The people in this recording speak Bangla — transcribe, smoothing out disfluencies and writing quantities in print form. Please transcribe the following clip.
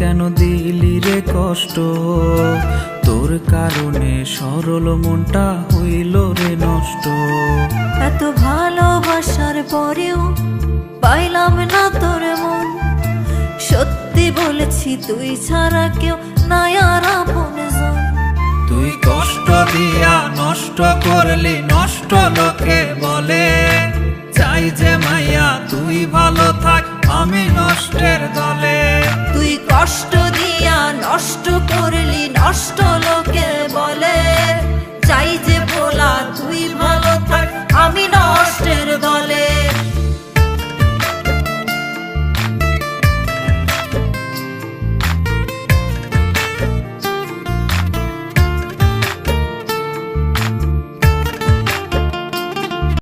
কেন দিলি রে কষ্ট, তোর কারণে সরল মনটা হইল রে নষ্ট। এত ভালোবাসার পরেও পাইলাম না তোর মন, সত্যি বলেছি তুই ছাড়া কেউ নাই আর আপনজন। তুই কষ্ট দিয়া নষ্ট করলি, নষ্ট লোকে বলে, চাই যে মাইয়া তুই ভালো থাক আমি নষ্টের দলে। তুই কষ্ট দিয়া নষ্ট করলি, নষ্ট লোকে বলে, চাই যে ভোলা